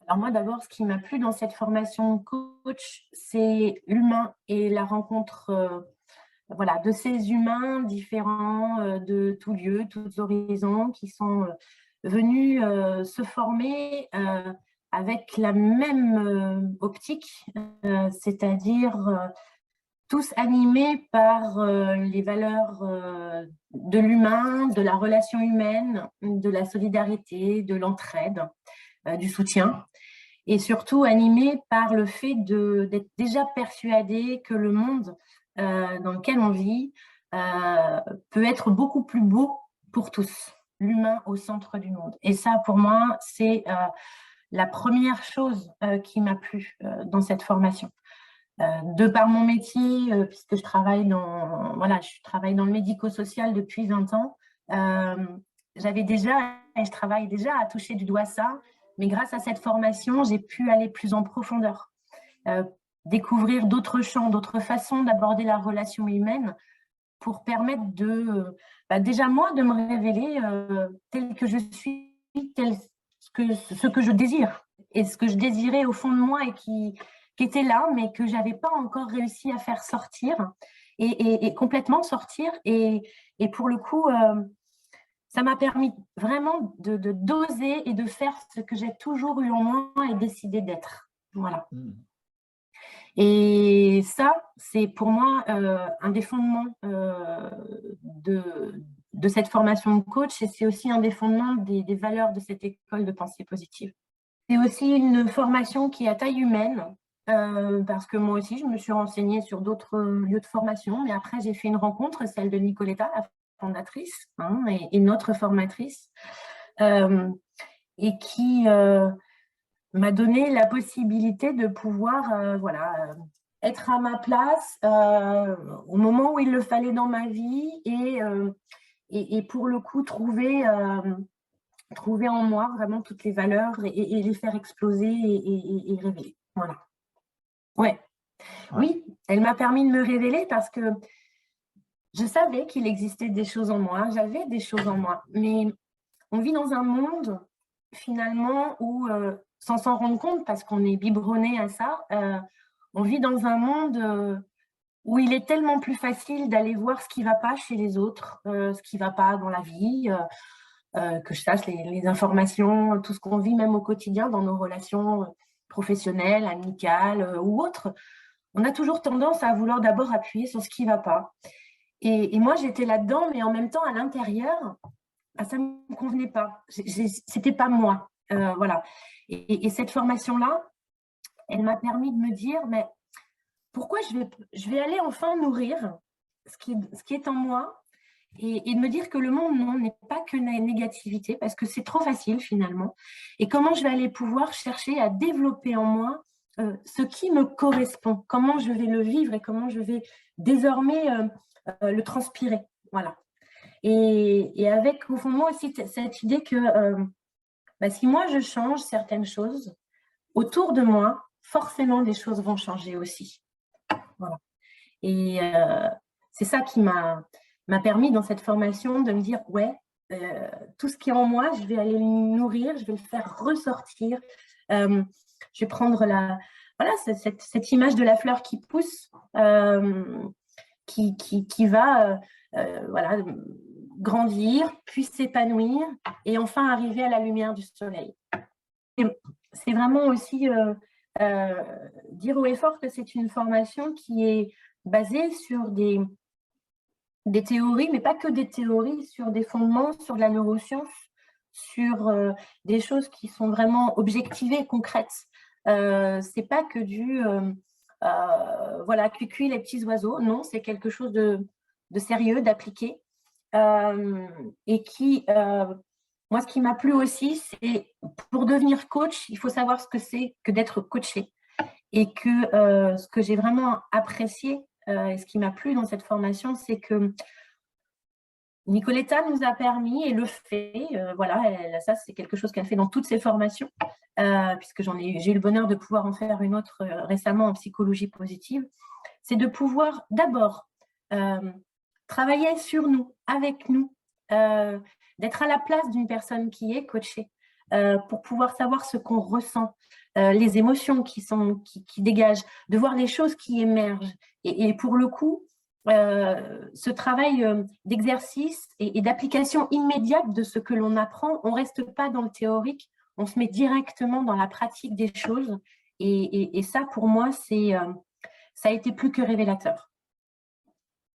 Alors moi, d'abord, ce qui m'a plu dans cette formation coach, c'est l'humain et la rencontre voilà, de ces humains différents de tous lieux, tous horizons, qui sont venus se former avec la même optique, c'est-à-dire tous animés par les valeurs de l'humain, de la relation humaine, de la solidarité, de l'entraide, du soutien, et surtout animés par le fait d'être déjà persuadés que le monde dans lequel on vit peut être beaucoup plus beau pour tous, l'humain au centre du monde. Et ça, pour moi, c'est la première chose qui m'a plu dans cette formation. De par mon métier, puisque voilà, je travaille dans le médico-social depuis 20 ans, euh, j'avais déjà, et je travaille déjà à toucher du doigt ça, mais grâce à cette formation, j'ai pu aller plus en profondeur, euh, découvrir d'autres champs, d'autres façons d'aborder la relation humaine pour permettre déjà moi, de me révéler tel que je suis, ce que je désire et ce que je désirais au fond de moi et qui était là, mais que j'avais pas encore réussi à faire sortir et complètement sortir. Et pour le coup, ça m'a permis vraiment d'oser et de faire ce que j'ai toujours eu en moi et décidé d'être. Voilà. Mmh. Et ça, c'est pour moi un des fondements de cette formation de coach, et c'est aussi un des fondements des valeurs de cette école de pensée positive. C'est aussi une formation qui est à taille humaine, parce que moi aussi, je me suis renseignée sur d'autres lieux de formation, mais après, j'ai fait une rencontre, celle de Nicoletta, la fondatrice, hein, et notre formatrice, euh, et qui m'a donné la possibilité de pouvoir voilà, être à ma place au moment où il le fallait dans ma vie et pour le coup trouver en moi vraiment toutes les valeurs et les faire exploser et révéler. Voilà. Ouais. Ouais. Oui, elle m'a permis de me révéler parce que je savais qu'il existait des choses en moi, j'avais des choses en moi, mais on vit dans un monde finalement où, sans s'en rendre compte, parce qu'on est biberonné à ça, on vit dans un monde où il est tellement plus facile d'aller voir ce qui ne va pas chez les autres, ce qui ne va pas dans la vie, que je sache les informations, tout ce qu'on vit même au quotidien dans nos relations professionnelles, amicales ou autres. On a toujours tendance à vouloir d'abord appuyer sur ce qui ne va pas. Et moi, j'étais là-dedans, mais en même temps, à l'intérieur, ah, ça ne me convenait pas. C'était pas moi. Voilà. Et cette formation-là, elle m'a permis de me dire, mais pourquoi je vais aller enfin nourrir ce qui est en moi et de me dire que le monde, non, n'est pas que négativité, parce que c'est trop facile finalement. Et comment je vais aller pouvoir chercher à développer en moi ce qui me correspond, comment je vais le vivre et comment je vais désormais le transpirer. Voilà. Et avec au fond de moi aussi cette idée que si moi je change certaines choses autour de moi, forcément des choses vont changer aussi. Voilà. Et c'est ça qui m'a permis dans cette formation de me dire, ouais, tout ce qui est en moi, je vais aller le nourrir, je vais le faire ressortir. Je vais prendre voilà, cette image de la fleur qui pousse, qui va voilà, grandir, puis s'épanouir et enfin arriver à la lumière du soleil. C'est vraiment aussi euh, dire haut et fort que c'est une formation qui est basée sur des théories, mais pas que des théories, sur des fondements, sur de la neuroscience, sur des choses qui sont vraiment objectivées, concrètes. C'est pas que voilà, cuicui les petits oiseaux. Non, c'est quelque chose de sérieux, d'appliqué, et qui moi, ce qui m'a plu aussi, c'est pour devenir coach, il faut savoir ce que c'est que d'être coaché. Et que ce que j'ai vraiment apprécié et ce qui m'a plu dans cette formation, c'est que Nicoletta nous a permis et le fait, voilà, ça c'est quelque chose qu'elle fait dans toutes ses formations, puisque j'ai eu le bonheur de pouvoir en faire une autre récemment en psychologie positive, c'est de pouvoir d'abord travailler sur nous, avec nous, d'être à la place d'une personne qui est coachée, pour pouvoir savoir ce qu'on ressent, les émotions qui dégagent, de voir les choses qui émergent. Et pour le coup, ce travail d'exercice et d'application immédiate de ce que l'on apprend, on ne reste pas dans le théorique, on se met directement dans la pratique des choses. Et ça, pour moi, ça a été plus que révélateur.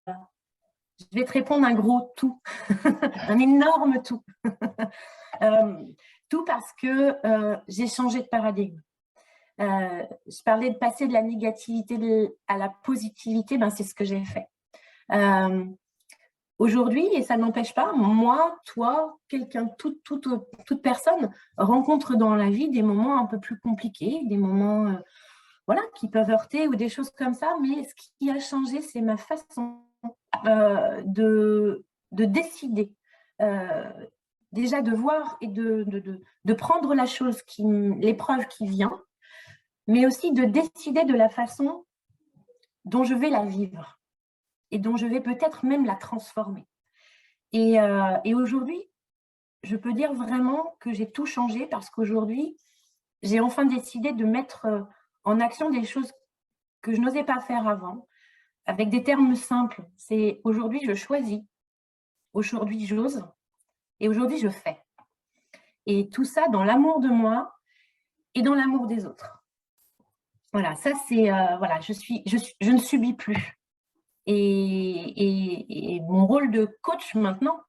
Je vais te répondre un gros tout, un énorme tout. Tout parce que j'ai changé de paradigme. Je parlais de passer de la négativité à la positivité, ben c'est ce que j'ai fait. Aujourd'hui, et ça n'empêche pas, moi, toi, quelqu'un, toute personne rencontre dans la vie des moments un peu plus compliqués, des moments voilà, qui peuvent heurter ou des choses comme ça, mais ce qui a changé, c'est ma façon de décider. Déjà de voir et de prendre la chose, l'épreuve qui vient, mais aussi de décider de la façon dont je vais la vivre et dont je vais peut-être même la transformer. Et aujourd'hui, je peux dire vraiment que j'ai tout changé parce qu'aujourd'hui, j'ai enfin décidé de mettre en action des choses que je n'osais pas faire avant, avec des termes simples. C'est aujourd'hui, je choisis, aujourd'hui, j'ose, et aujourd'hui, je fais. Et tout ça dans l'amour de moi et dans l'amour des autres. Voilà, ça c'est, voilà, je ne subis plus. Et mon rôle de coach maintenant,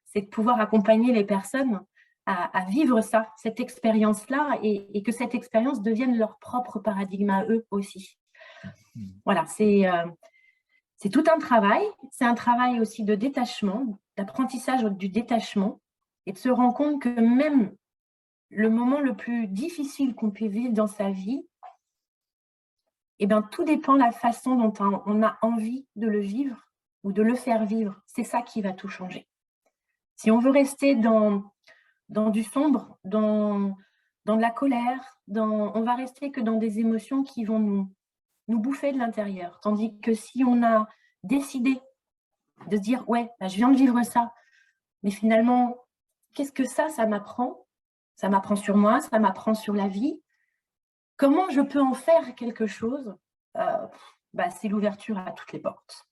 c'est de pouvoir accompagner les personnes à vivre ça, cette expérience-là, et que cette expérience devienne leur propre paradigme à eux aussi. Voilà, c'est tout un travail. C'est un travail aussi de détachement, d'apprentissage du détachement, et de se rendre compte que même le moment le plus difficile qu'on puisse vivre dans sa vie, eh bien, tout dépend de la façon dont on a envie de le vivre ou de le faire vivre. C'est ça qui va tout changer. Si on veut rester dans du sombre, dans de la colère, on va rester que dans des émotions qui vont nous bouffer de l'intérieur. Tandis que si on a décidé de se dire « ouais, bah, je viens de vivre ça, mais finalement, qu'est-ce que ça m'apprend ? Ça m'apprend sur moi, ça m'apprend sur la vie. Comment je peux en faire quelque chose ?» bah, c'est l'ouverture à toutes les portes.